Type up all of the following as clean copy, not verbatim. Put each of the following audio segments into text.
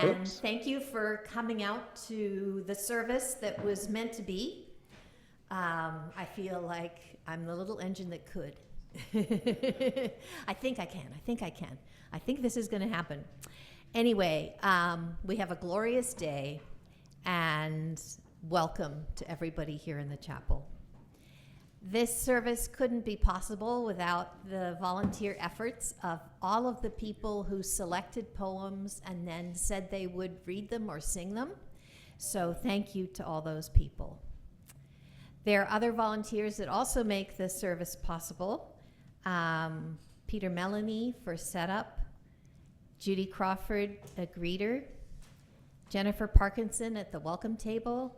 And thank you for coming out to the service that was meant to be. I feel like I'm the little engine that could. I think I can. I think this is going to happen. Anyway, we have a glorious day, and welcome to everybody here in the chapel. This service couldn't be possible without the volunteer efforts of all of the people who selected poems and then said they would read them or sing them. So thank you to all those people. There are other volunteers that also make this service possible. Peter Melanie for setup, Judy Crawford, a greeter, Jennifer Parkinson at the welcome table,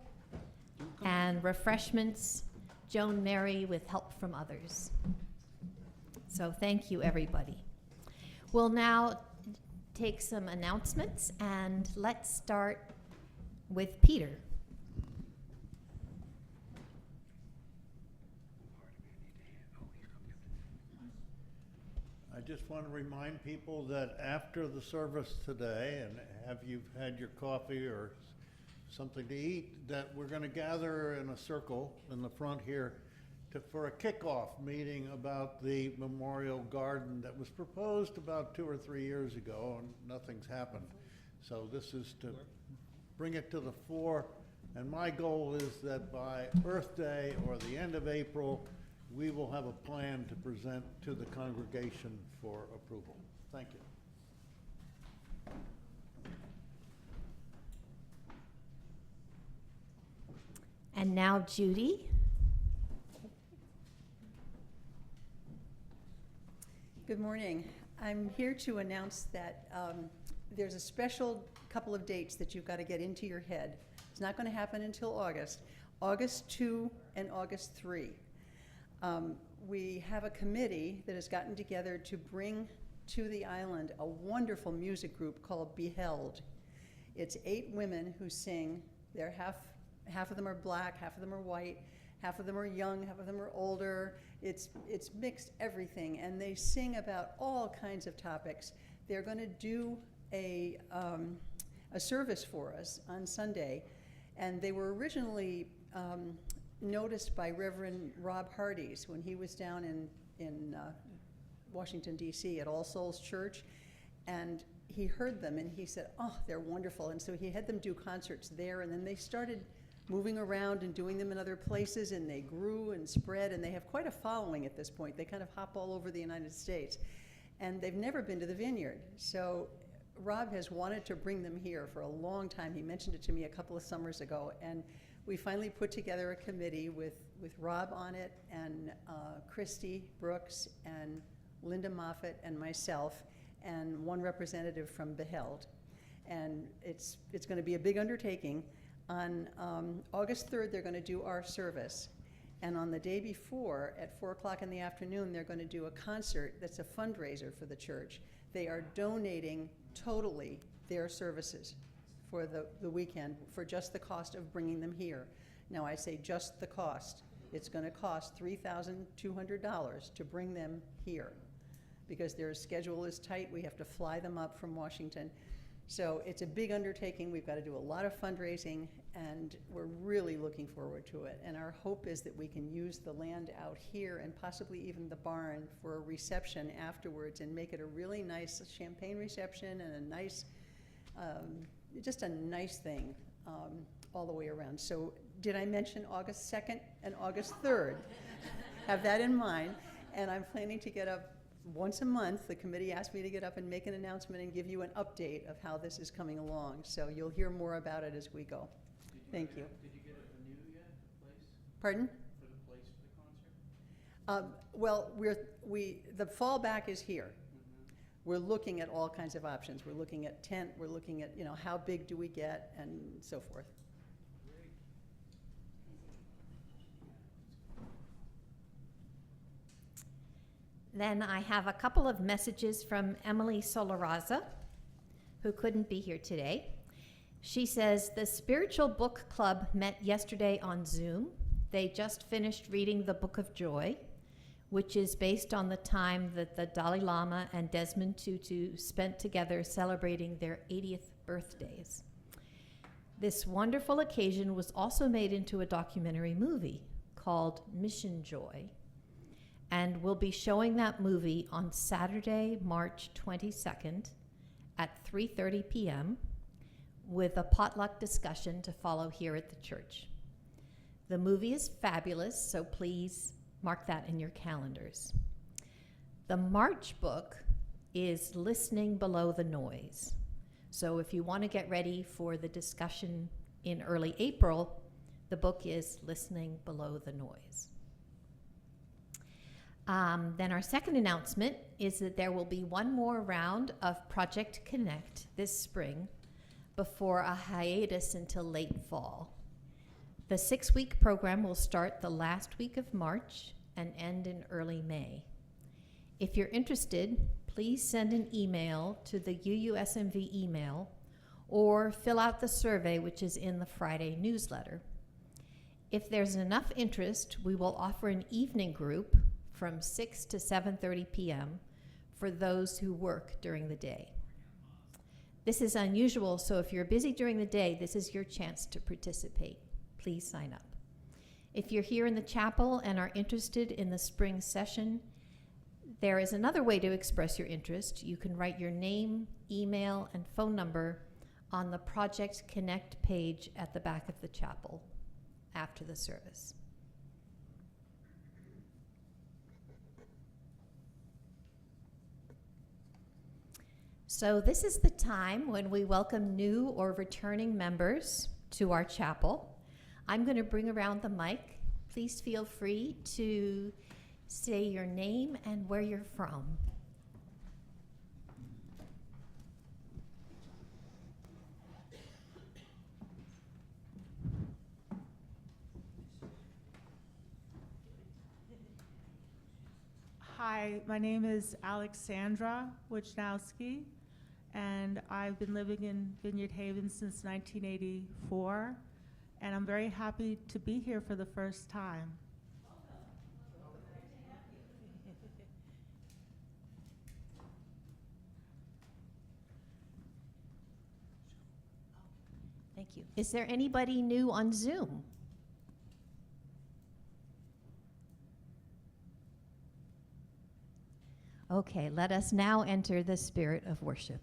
and refreshments, Joan Mary with help from others. So thank you, everybody. We'll now take some announcements, and let's start with Peter. I just want to remind people that after the service today, and have you had your coffee or something to eat, that we're going to gather in a circle in the front here for a kickoff meeting about the memorial garden that was proposed about 2 or 3 years ago, and nothing's happened. So this is to bring it to the fore, and my goal is that by Earth Day or the end of April, we will have a plan to present to the congregation for approval. Thank you. And now Judy. Good morning. I'm here to announce that there's a special couple of dates that you've got to get into your head. It's not going to happen until August. August 2 and August 3. We have a committee that has gotten together to bring to the island a wonderful music group called Beheld. It's 8 women who sing. They're half of them are black, half of them are white, half of them are young, half of them are older. It's mixed everything, and they sing about all kinds of topics. They're going to do a service for us on Sunday, and they were originally noticed by Reverend Rob Hardy's when he was down in Washington, D.C. at All Souls Church, and he heard them, and he said, oh, they're wonderful. And so he had them do concerts there, and then they started moving around and doing them in other places, and they grew and spread, and they have quite a following at this point. They kind of hop all over the United States, and they've never been to the Vineyard. So Rob has wanted to bring them here for a long time. He mentioned it to me a couple of summers ago, and we finally put together a committee with Rob on it, and Christy Brooks and Linda Moffett and myself, and one representative from Beheld. And it's going to be a big undertaking. On August 3rd, they're going to do our service. And on the day before, at 4 o'clock in the afternoon, they're going to do a concert that's a fundraiser for the church. They are donating totally their services for the weekend for just the cost of bringing them here. Now, I say just the cost. It's going to cost $3,200 to bring them here because their schedule is tight. We have to fly them up from Washington. So it's a big undertaking. We've got to do a lot of fundraising, and we're really looking forward to it. And our hope is that we can use the land out here and possibly even the barn for a reception afterwards and make it a really nice champagne reception and a nice, just a nice thing all the way around. So did I mention August 2nd and August 3rd? Have that in mind. And I'm planning to get up once a month. The committee asked me to get up and make an announcement and give you an update of how this is coming along. So you'll hear more about it as we go. Thank you. Did you get a venue yet, a place? Pardon? For the place for the concert? Well, the fallback is here. We're looking at all kinds of options. We're looking at tent. We're looking at, how big do we get and so forth. Great. Then I have a couple of messages from Emily Solaraza, who couldn't be here today. She says, the Spiritual Book Club met yesterday on Zoom. They just finished reading the Book of Joy, which is based on the time that the Dalai Lama and Desmond Tutu spent together celebrating their 80th birthdays. This wonderful occasion was also made into a documentary movie called Mission Joy, and we'll be showing that movie on Saturday, March 22nd at 3:30 p.m. with a potluck discussion to follow here at the church. The movie is fabulous, so please mark that in your calendars. The March book is Listening Below the Noise. So if you want to get ready for the discussion in early April, the book is Listening Below the Noise. Then our second announcement is that there will be one more round of Project Connect this spring before a hiatus until late fall. The 6-week program will start the last week of March and end in early May. If you're interested, please send an email to the UUSMV email or fill out the survey which is in the Friday newsletter. If there's enough interest, we will offer an evening group from 6 to 7:30 p.m. for those who work during the day. This is unusual, so if you're busy during the day, this is your chance to participate. Please sign up. If you're here in the chapel and are interested in the spring session, there is another way to express your interest. You can write your name, email, and phone number on the Project Connect page at the back of the chapel after the service. So this is the time when we welcome new or returning members to our chapel. I'm going to bring around the mic. Please feel free to say your name and where you're from. Hi, my name is Alexandra Wojnowski, and I've been living in Vineyard Haven since 1984, and I'm very happy to be here for the first time. Thank you. Is there anybody new on Zoom? Okay, let us now enter the spirit of worship.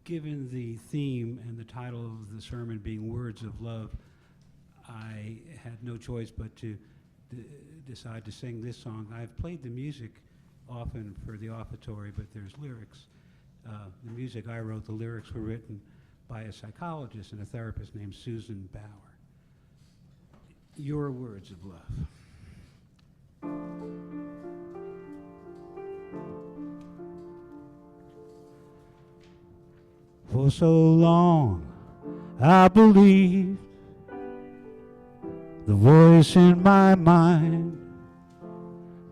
Given the theme and the title of the sermon being Words of Love, I had no choice but to decide to sing this song. I've played the music often for the offertory, but there's lyrics. The music I wrote, the lyrics were written by a psychologist and a therapist named Susan Bauer. Your Words of Love. For so long I believed the voice in my mind,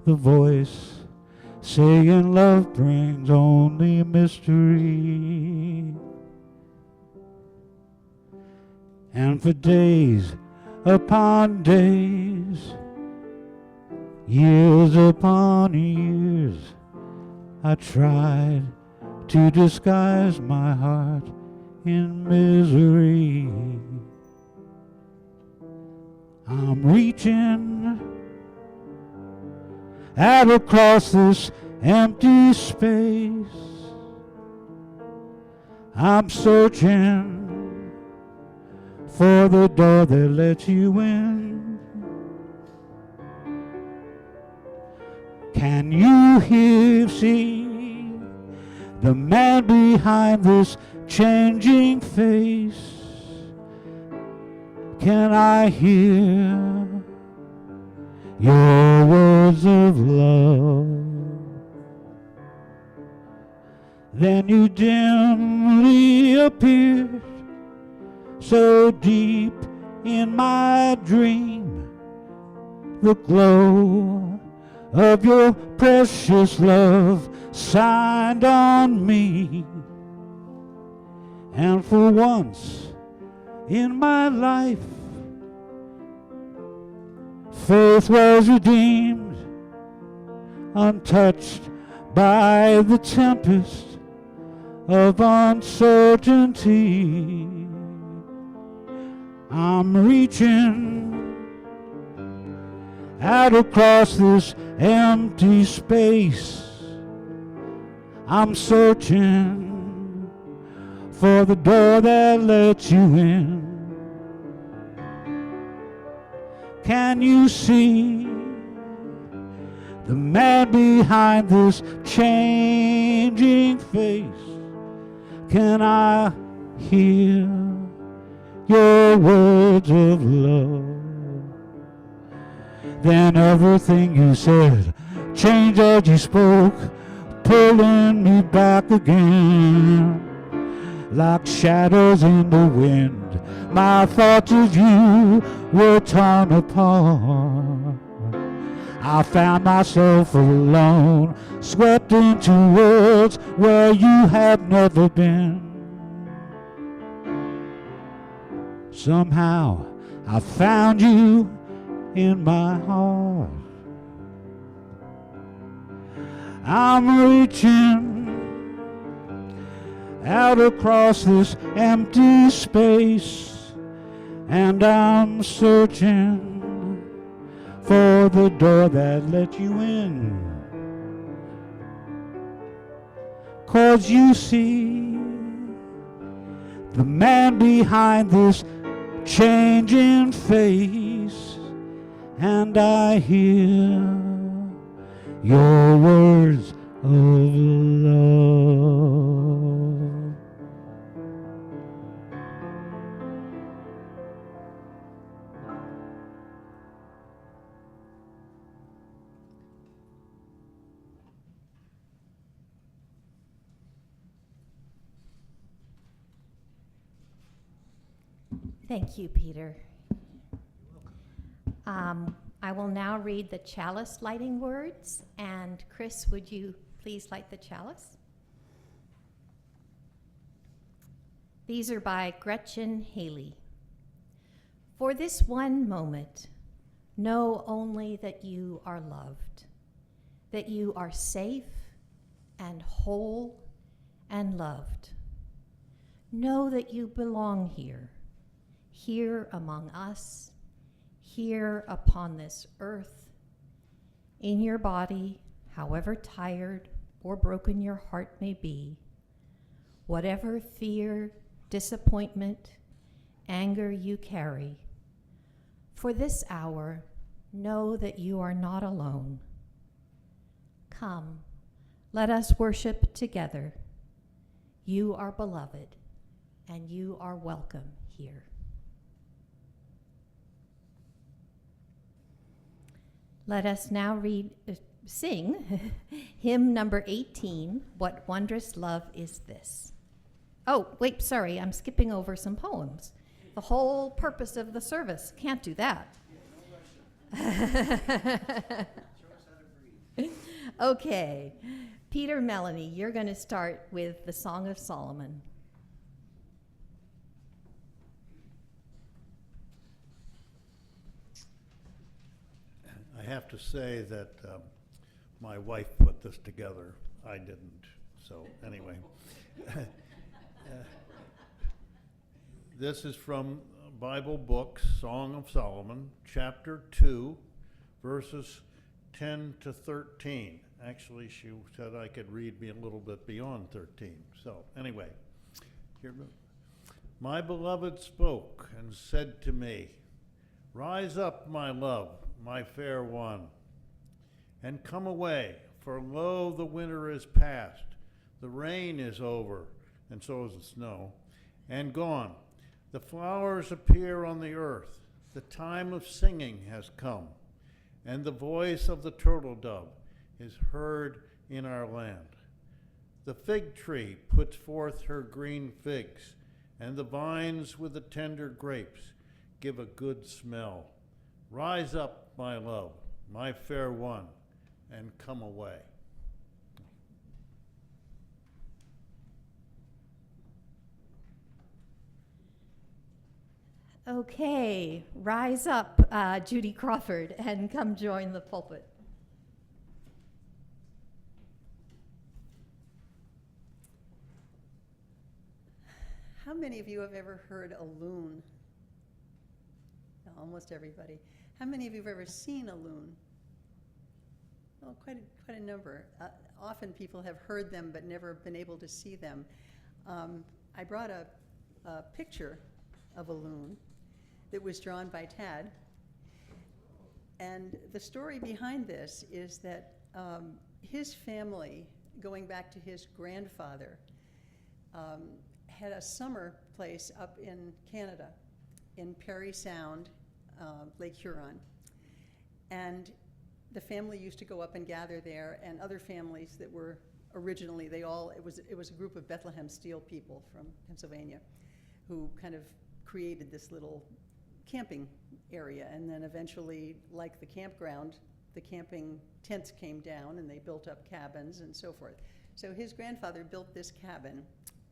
the voice saying love brings only mystery. And for days upon days, years upon years, I tried to disguise my heart in misery. I'm reaching out across this empty space. I'm searching for the door that lets you in. Can you see the man behind this changing face? Can I hear your words of love? Then you dimly appeared, so deep in my dream, the glow of your precious love shined on me. And for once in my life, Faith was redeemed, untouched by the tempest of uncertainty. I'm reaching out across this empty space. I'm searching for the door that lets you in. Can you see the man behind this changing face? Can I hear your words of love? Then everything you said changed as you spoke, pulling me back again. Like shadows in the wind, my thoughts of you were torn apart. I found myself alone, swept into worlds where you had never been. Somehow I found you in my heart. I'm reaching out across this empty space, and I'm searching for the door that let you in. 'Cause you see, the man behind this changing face, and I hear your words of love. Thank you, Peter. I will now read the chalice lighting words, and Chris, would you please light the chalice? These are by Gretchen Haley. For this one moment, know only that you are loved, that you are safe and whole and loved. Know that you belong here, here among us, here upon this earth, in your body, however tired or broken your heart may be, whatever fear, disappointment, anger you carry. For this hour, know that you are not alone. Come, let us worship together. You are beloved, and you are welcome here. Let us now sing hymn number 18, What Wondrous Love Is This? Oh, wait, sorry, I'm skipping over some poems. The whole purpose of the service. Can't do that. Okay, Peter, Melanie, you're going to start with the Song of Solomon. I have to say that my wife put this together. I didn't. So anyway, this is from Bible book, Song of Solomon, chapter 2, verses 10 to 13. Actually, she said I could read me a little bit beyond 13. So anyway, here goes. My beloved spoke and said to me, Rise up, my love, my fair one, and come away, for lo, the winter is past, the rain is over, and so is the snow, and gone. The flowers appear on the earth, the time of singing has come, and the voice of the turtle dove is heard in our land. The fig tree puts forth her green figs, and the vines with the tender grapes give a good smell. Rise up, my love, my fair one, and come away. Okay, rise up, Judy Crawford, and come join the pulpit. How many of you have ever heard a loon? Almost everybody. How many of you have ever seen a loon? Well, quite a number. Often people have heard them but never been able to see them. I brought a picture of a loon that was drawn by Tad. And the story behind this is that his family, going back to his grandfather, had a summer place up in Canada, in Parry Sound, Lake Huron. And the family used to go up and gather there, and other families that were originally, it was a group of Bethlehem Steel people from Pennsylvania who kind of created this little camping area. And then eventually, like the campground, the camping tents came down and they built up cabins and so forth. So his grandfather built this cabin,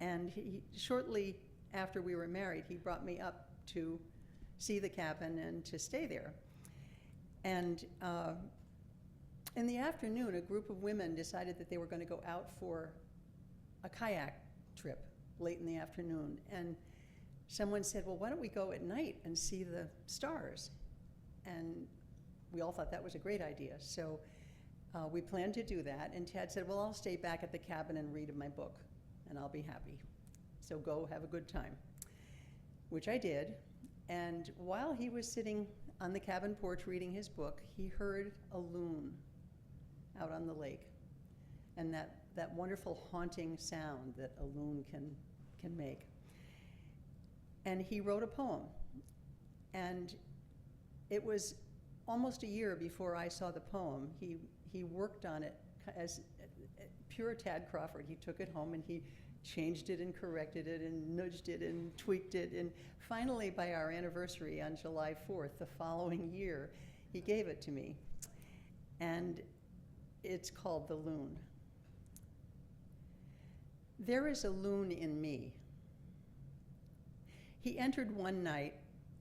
and shortly after we were married, he brought me up to see the cabin and to stay there. And in the afternoon, a group of women decided that they were going to go out for a kayak trip late in the afternoon. And someone said, well, why don't we go at night and see the stars? And we all thought that was a great idea. So we planned to do that. And Tad said, well, I'll stay back at the cabin and read my book, and I'll be happy. So go have a good time, which I did. And while he was sitting on the cabin porch reading his book, he heard a loon out on the lake, and that wonderful haunting sound that a loon can make. And he wrote a poem, and it was almost a year before I saw the poem. He worked on it as pure Tad Crawford. He took it home and he changed it and corrected it and nudged it and tweaked it, and finally by our anniversary on July 4th, the following year, he gave it to me. And it's called The Loon. There is a loon in me. He entered one night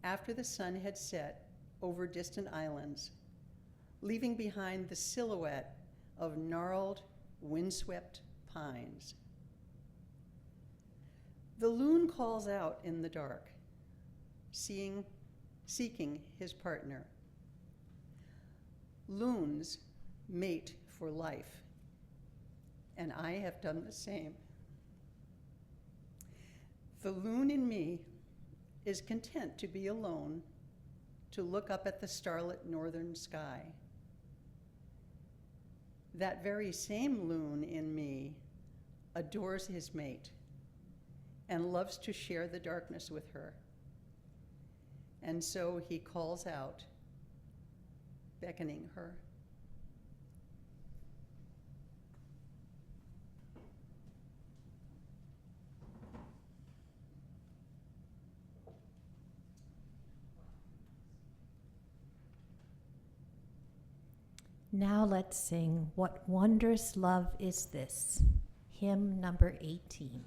after the sun had set over distant islands, leaving behind the silhouette of gnarled, windswept pines. The loon calls out in the dark, seeking his partner. Loons mate for life, and I have done the same. The loon in me is content to be alone, to look up at the starlit northern sky. That very same loon in me adores his mate and loves to share the darkness with her. And so he calls out, beckoning her. Now let's sing What Wondrous Love Is This, hymn number 18.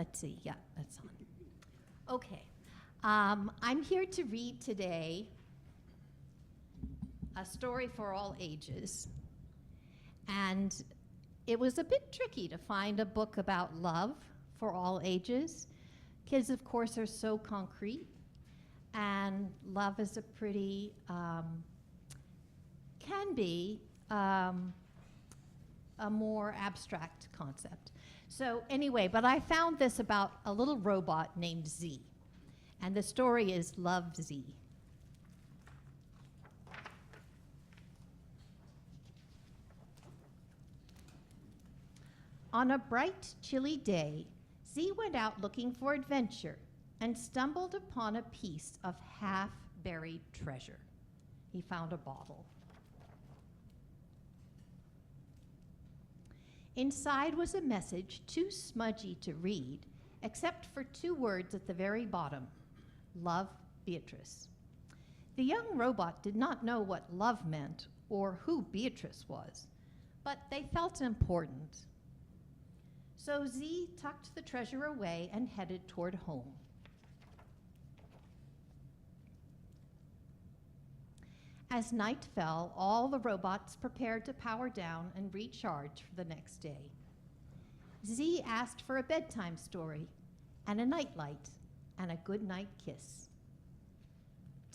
Let's see. Yeah, that's on. Okay. I'm here to read today a story for all ages. And it was a bit tricky to find a book about love for all ages. Kids, of course, are so concrete, and love is a pretty, can be a more abstract concept. So anyway, but I found this about a little robot named Z, and the story is Love Z. On a bright, chilly day, Z went out looking for adventure and stumbled upon a piece of half-buried treasure. He found a bottle. Inside was a message too smudgy to read, except for 2 words at the very bottom: Love, Beatrice. The young robot did not know what love meant or who Beatrice was, but they felt important. So Z tucked the treasure away and headed toward home. As night fell, all the robots prepared to power down and recharge for the next day. Z asked for a bedtime story and a nightlight and a goodnight kiss.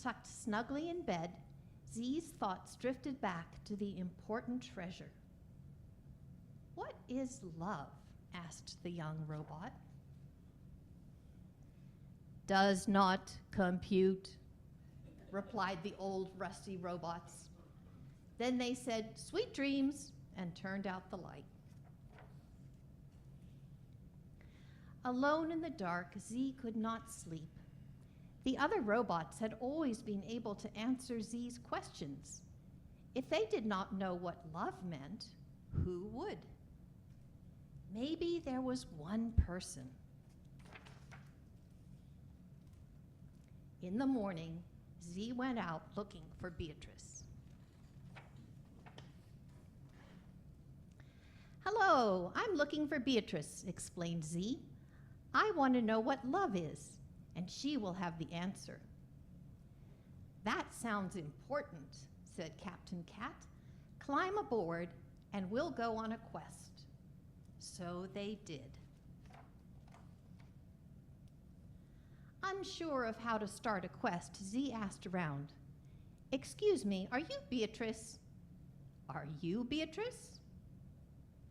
Tucked snugly in bed, Z's thoughts drifted back to the important treasure. "What is love?" asked the young robot. "Does not compute," replied the old rusty robots. Then they said, "Sweet dreams," and turned out the light. Alone in the dark, Z could not sleep. The other robots had always been able to answer Z's questions. If they did not know what love meant, who would? Maybe there was one person. In the morning, Z went out looking for Beatrice. "Hello, I'm looking for Beatrice," explained Z. "I want to know what love is, and she will have the answer." "That sounds important," said Captain Cat. "Climb aboard, and we'll go on a quest." So they did. Unsure of how to start a quest, Z asked around, "Excuse me, are you Beatrice?" "Are you Beatrice?"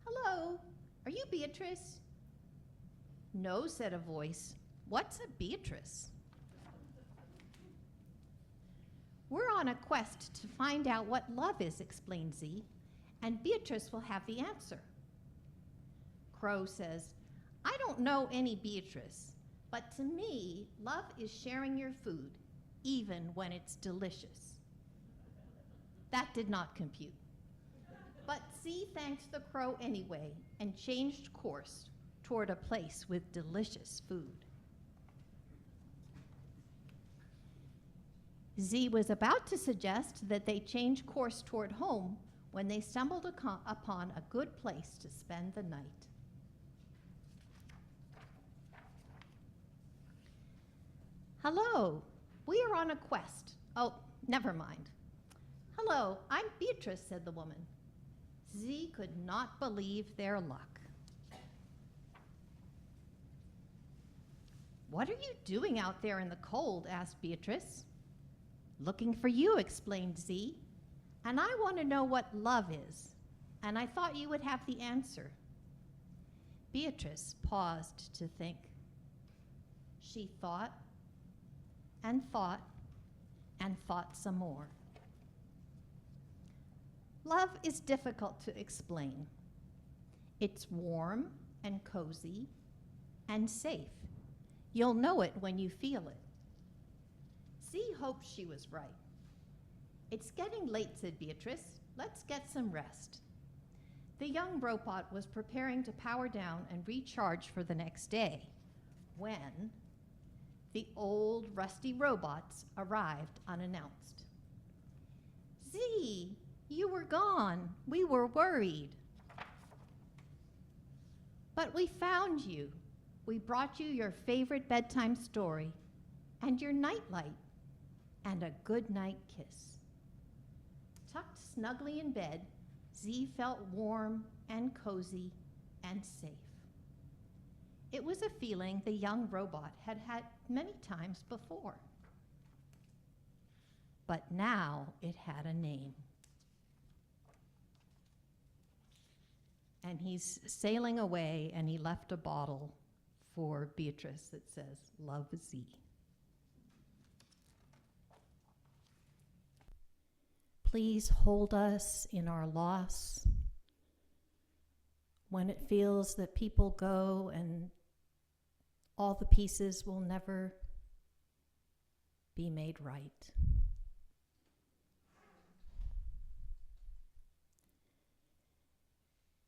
"Hello, are you Beatrice?" "No," said a voice. "What's a Beatrice?" "We're on a quest to find out what love is," explained Z, "and Beatrice will have the answer." Crow says, "I don't know any Beatrice, but to me, love is sharing your food, even when it's delicious." That did not compute. But Z thanked the crow anyway and changed course toward a place with delicious food. Z was about to suggest that they change course toward home when they stumbled upon a good place to spend the night. "Hello, we are on a quest." "Oh, never mind." "Hello, I'm Beatrice," said the woman. Z could not believe their luck. "What are you doing out there in the cold?" asked Beatrice. "Looking for you," explained Z. "And I want to know what love is, and I thought you would have the answer." Beatrice paused to think. She thought and thought and thought some more. Love is difficult to explain. It's warm and cozy and safe. You'll know it when you feel it. Z hoped she was right. "It's getting late," said Beatrice. "Let's get some rest." The young robot was preparing to power down and recharge for the next day when the old rusty robots arrived unannounced. "Z, you were gone. We were worried." "But we found you. we brought you your favorite bedtime story and your nightlight and a good night kiss. Tucked snugly in bed, Z felt warm and cozy and safe. It was a feeling the young robot had had many times before. But now it had a name. And he's sailing away, and he left a bottle for Beatrice that says, "Love Z." Please hold us in our loss when it feels that people go and all the pieces will never be made right.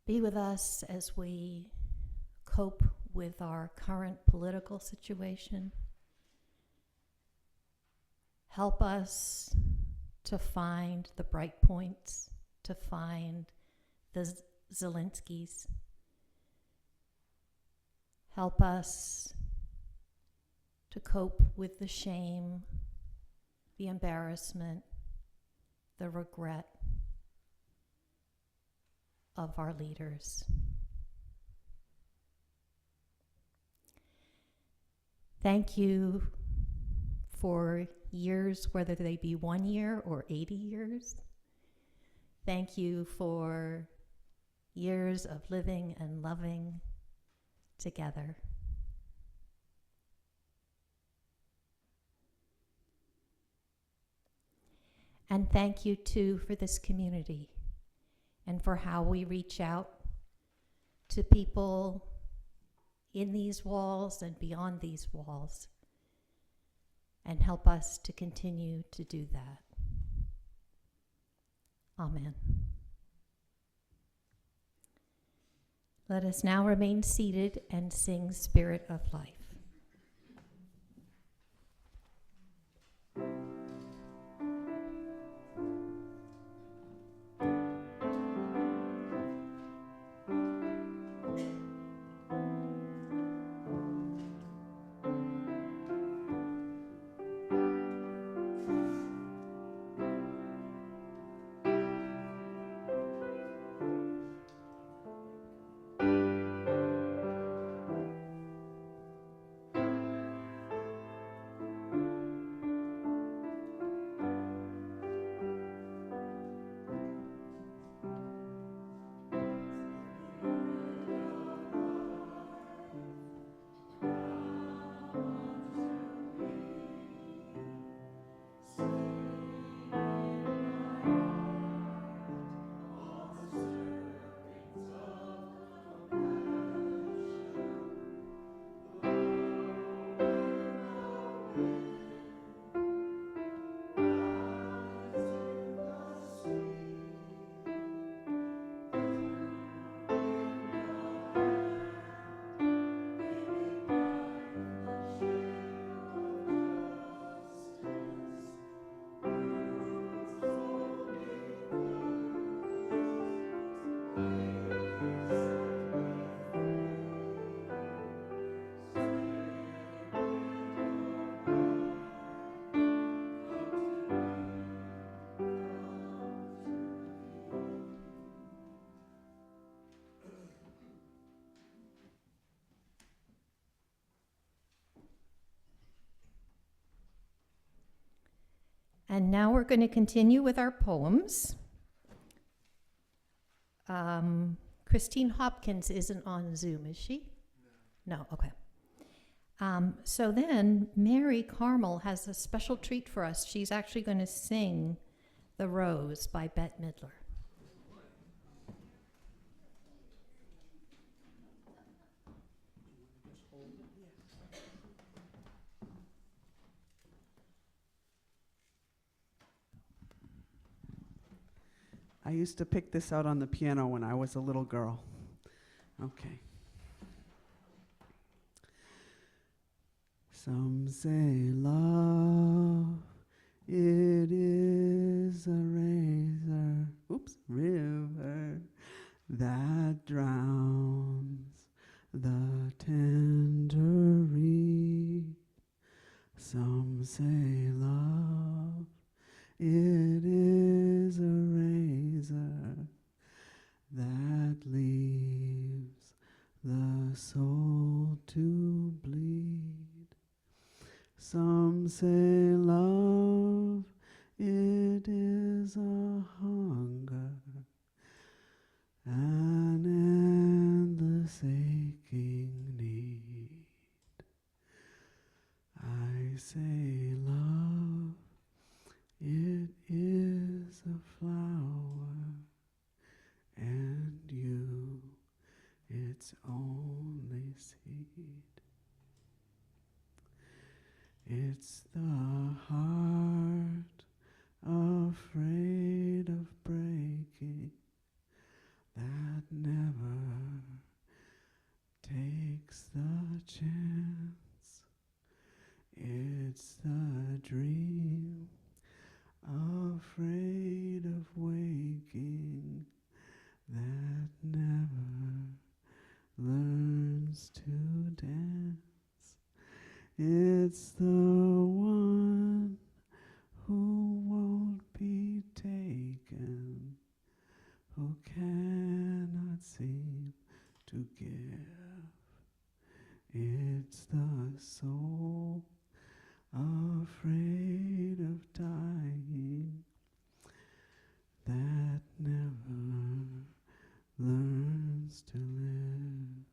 Be with us as we cope with our current political situation. Help us to find the bright points, to find the Zelenskys. Help us to cope with the shame, the embarrassment, the regret of our leaders. Thank you for years, whether they be 1 year or 80 years. Thank you for years of living and loving together. And thank you too for this community and for how we reach out to people in these walls and beyond these walls, and help us to continue to do that. Amen. Let us now remain seated and sing Spirit of Life. And now we're going to continue with our poems. Christine Hopkins isn't on Zoom, is she? No, okay. So then Mary Carmel has a special treat for us. She's actually going to sing The Rose by Bette Midler. I used to pick this out on the piano when I was a little girl. Okay. Some say love, it is a river that drowns the tender reed. Some say love, it is a razor that leaves the soul to bleed. Some say love, it is a hunger, an endless aching need. I say love, it is a flower, and you, its only seed. It's the heart afraid of breaking that never takes the chance. It's the dream afraid of waking that never learns to dance. It's the one who won't be taken, who cannot seem to give. It's the soul afraid of dying that never learns to live.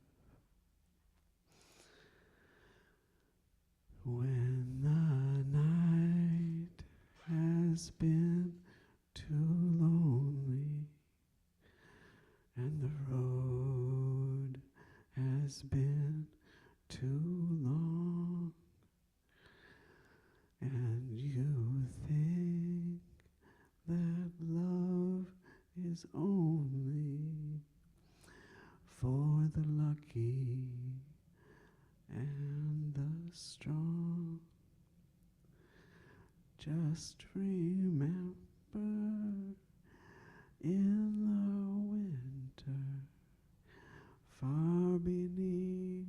When the night has been too lonely and the road has been too long, and you think that love is only for the lucky and the strong, just remember in the winter, far beneath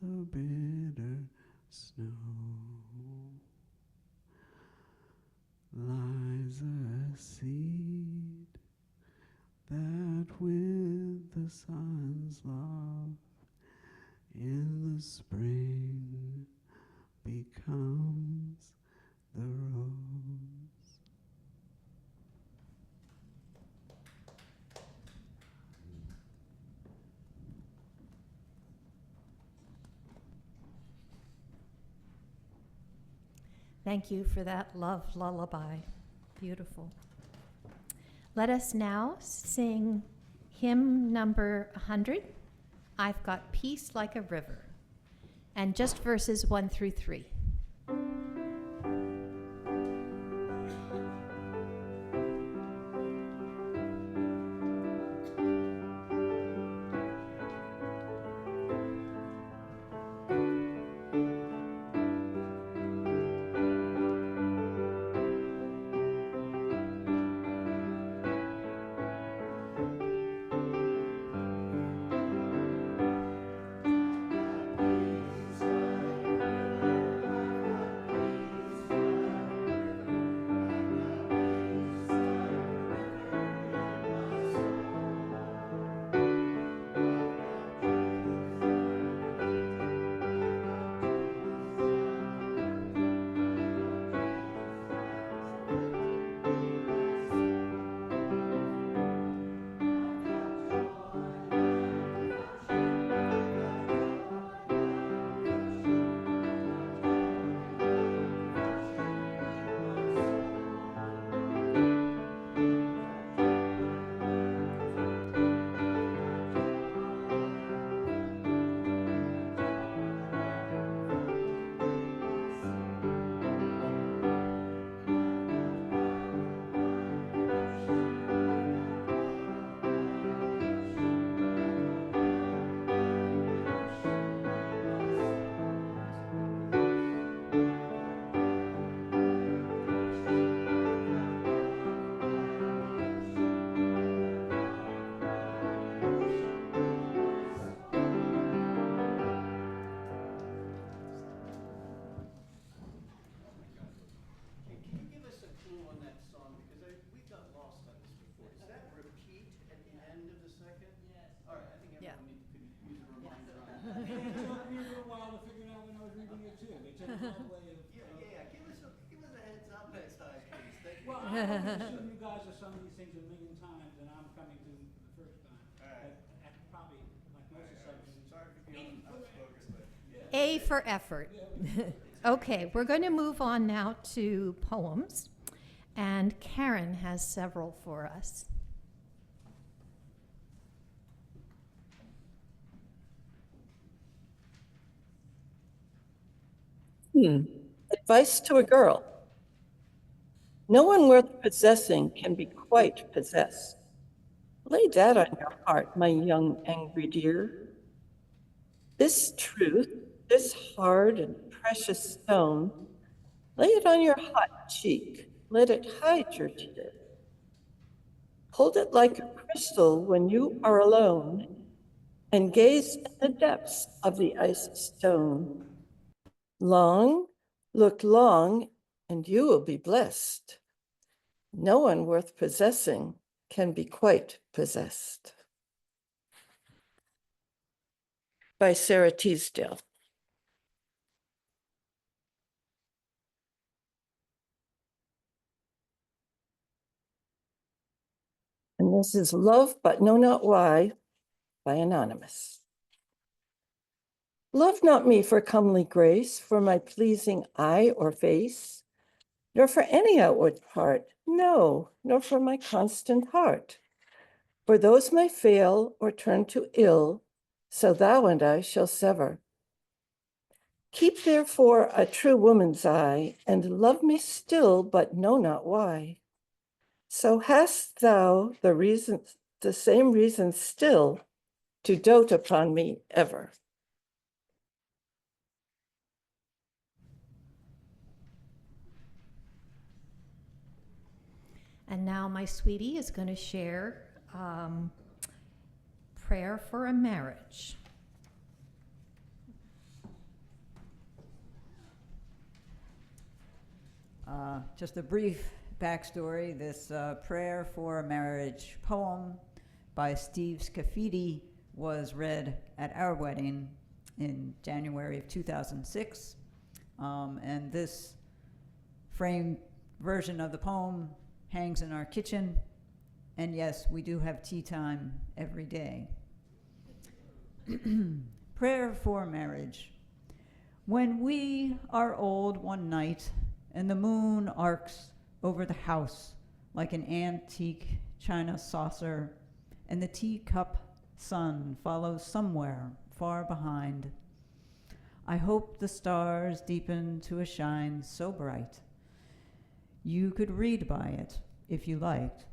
the bitter snow, lies a seed that with the sun's love in the spring becomes the rose. Thank you for that love lullaby. Beautiful. Let us now sing hymn number 100, I've Got Peace Like a River, and just verses 1 through 3. Peace like a river. Give us a heads up next time, please. Thank you. Well, I've seen you guys have sung these things a million times, and I'm coming to the first time. Alright. But that's probably, like most assumptions. Sorry for being outspoken, but. A for effort. Okay, we're going to move on now to poems, and Karen has several for us. Advice to a girl. No one worth possessing can be quite possessed. Lay that on your heart, my young angry dear. This truth, this hard and precious stone, lay it on your hot cheek. Let it hide your tear. Hold it like a crystal when you are alone, and gaze at the depths of the ice stone. Long, look long, and you will be blessed. No one worth possessing can be quite possessed. By Sarah Teasdale. And this is Love But Know Not Why by Anonymous. Love not me for comely grace, for my pleasing eye or face, nor for any outward part, no, nor for my constant heart. For those may fail or turn to ill, so thou and I shall sever. Keep therefore a true woman's eye, and love me still, but know not why. So hast thou the same reason still, to dote upon me ever. And now my sweetie is going to share prayer for a marriage. Just a brief backstory. This prayer for a marriage poem by Steve Scafidi was read at our wedding in January of 2006. And this framed version of the poem hangs in our kitchen. And yes, we do have tea time every day. Prayer for marriage. When we are old one night and the moon arcs over the house like an antique china saucer, and the teacup sun follows somewhere far behind, I hope the stars deepen to a shine so bright you could read by it if you liked,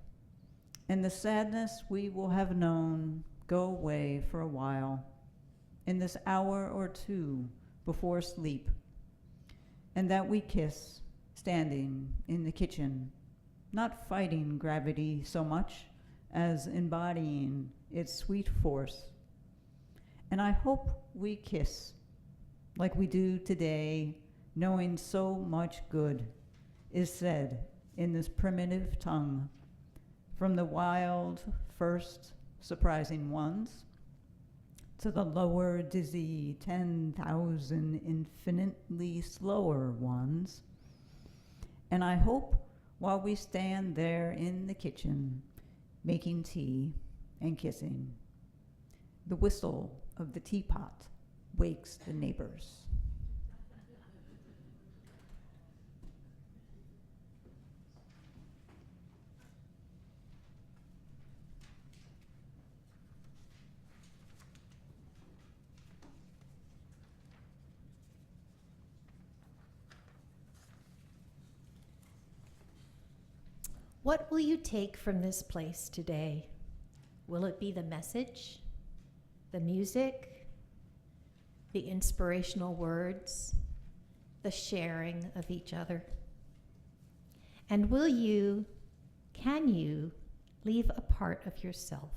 and the sadness we will have known go away for a while in this hour or two before sleep, and that we kiss standing in the kitchen, not fighting gravity so much as embodying its sweet force. And I hope we kiss like we do today, knowing so much good is said in this primitive tongue, from the wild first surprising ones to the lower dizzy 10,000 infinitely slower ones. And I hope while we stand there in the kitchen, making tea and kissing, the whistle of the teapot wakes the neighbors. What will you take from this place today? Will it be the message, the music, the inspirational words, the sharing of each other? And can you leave a part of yourself?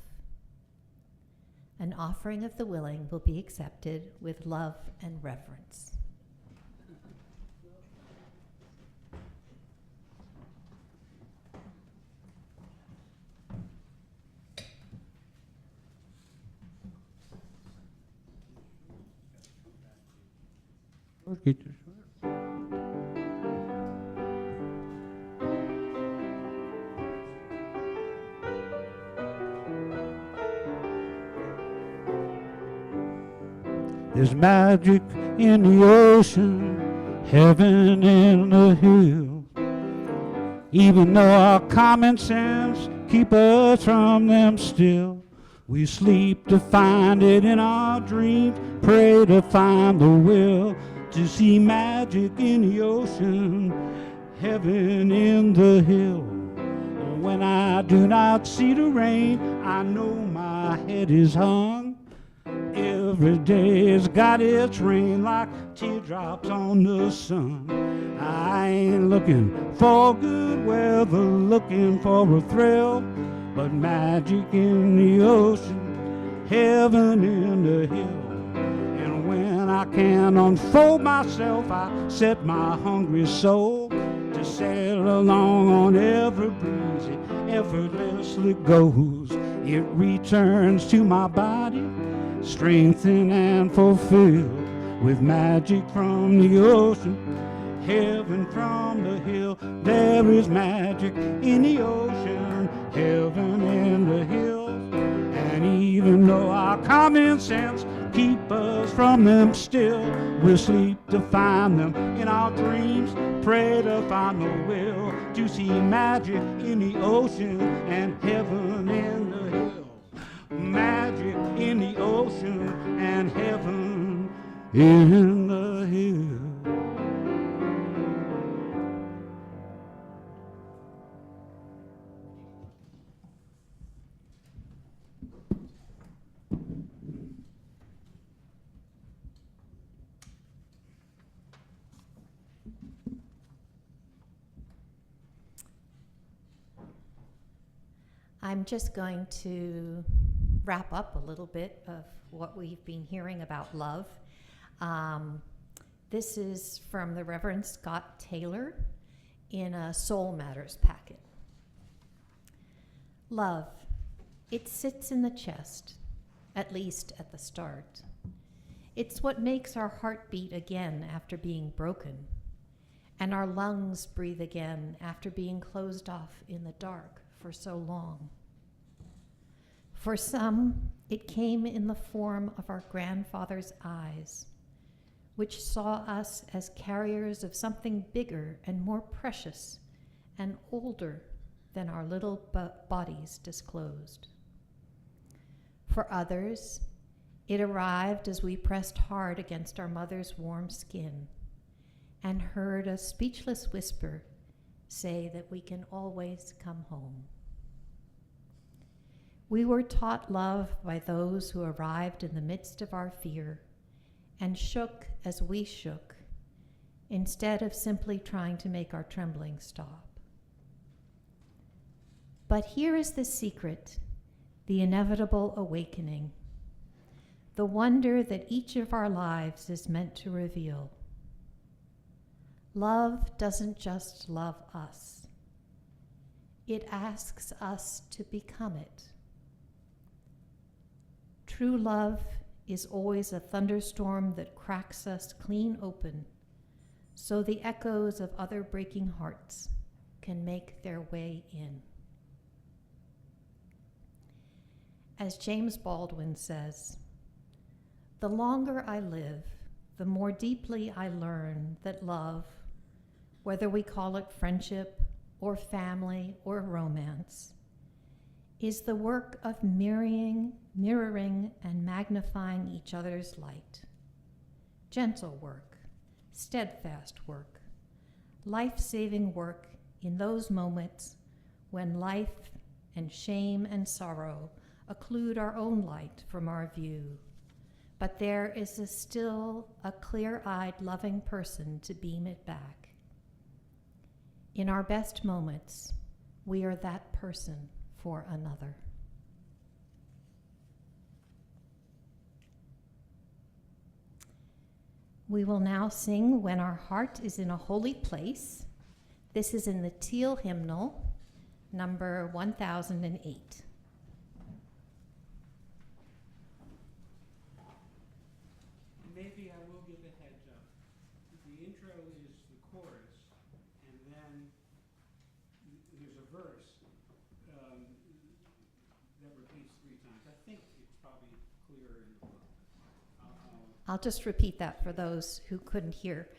An offering of the willing will be accepted with love and reverence. Get your There's magic in the ocean, heaven in the hills. Even though our common sense keep us from them still, we sleep to find it in our dreams, pray to find the will to see magic in the ocean, heaven in the hill. When I do not see the rain, I know my head is hung. Every day has got its rain like teardrops on the sun. I ain't looking for good weather, looking for a thrill, but magic in the ocean, heaven in the hill. And when I can unfold myself, I set my hungry soul to sail along on every breeze. It effortlessly goes. It returns to my body, strengthened and fulfilled with magic from the ocean, heaven from the hill. There is magic in the ocean, heaven in the hills. And even though our common sense keep us from them still, we'll sleep to find them in our dreams, pray to find the will to see magic in the ocean and heaven in the hill. Magic in the ocean and heaven in the hill. I'm just going to wrap up a little bit of what we've been hearing about love. This is from the Reverend Scott Taylor in a Soul Matters packet. Love, it sits in the chest, at least at the start. It's what makes our heart beat again after being broken, and our lungs breathe again after being closed off in the dark for so long. For some, it came in the form of our grandfather's eyes, which saw us as carriers of something bigger and more precious and older than our little bodies disclosed. For others, it arrived as we pressed hard against our mother's warm skin and heard a speechless whisper say that we can always come home. We were taught love by those who arrived in the midst of our fear and shook as we shook, instead of simply trying to make our trembling stop. But here is the secret, the inevitable awakening, the wonder that each of our lives is meant to reveal. Love doesn't just love us. It asks us to become it. True love is always a thunderstorm that cracks us clean open, so the echoes of other breaking hearts can make their way in. As James Baldwin says, "The longer I live, the more deeply I learn that love, whether we call it friendship or family or romance, is the work of mirroring and magnifying each other's light. Gentle work, steadfast work, life-saving work in those moments when life and shame and sorrow occlude our own light from our view. But there is still a clear-eyed, loving person to beam it back. In our best moments, we are that person for another." We will now sing "When Our Heart is in a Holy Place." This is in the Teal Hymnal, number 1008. Maybe I will give a heads up. The intro is the chorus, and then there's a verse that repeats 3 times. I think it's probably clearer in the book. I'll I'll just repeat that for those who couldn't hear.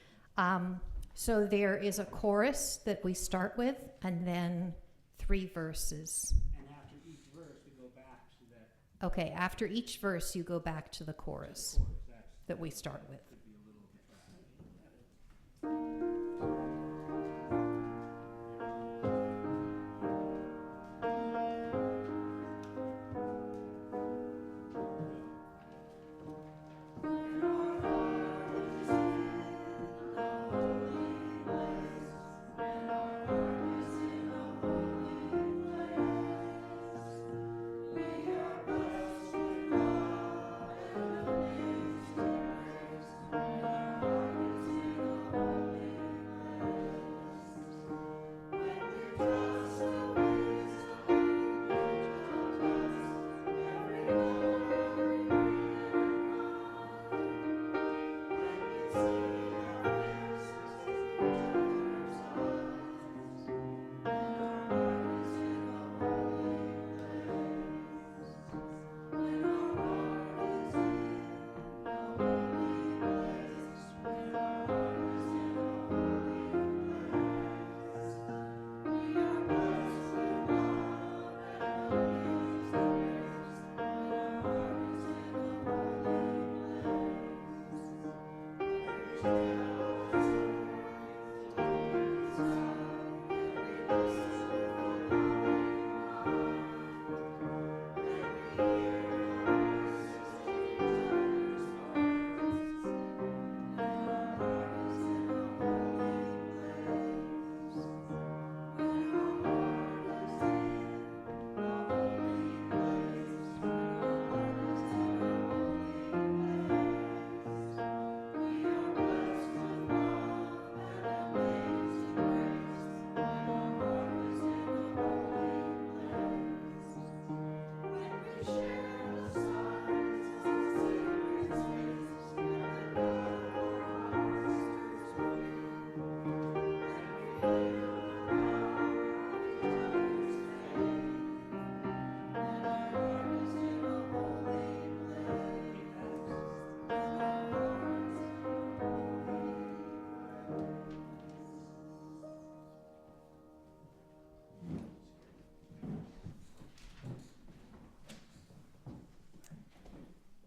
So there is a chorus that we start with, and then 3 verses. And after each verse, we go back to that. Okay, after each verse, you go back to the chorus that we start with.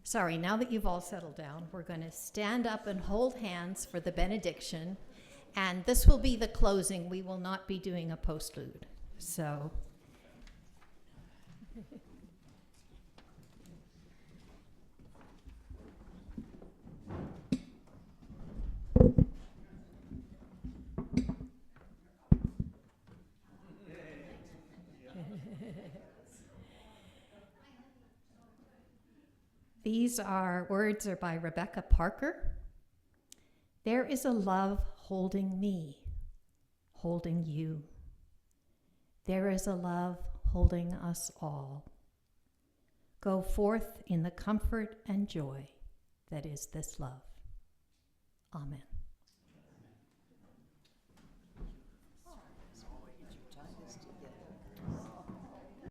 Sorry, now that you've all settled down, we're going to stand up and hold hands for the benediction. And this will be the closing. We will not be doing a postlude. So. These words are by Rebecca Parker. There is a love holding me, holding you. There is a love holding us all. Go forth in the comfort and joy that is this love. Amen.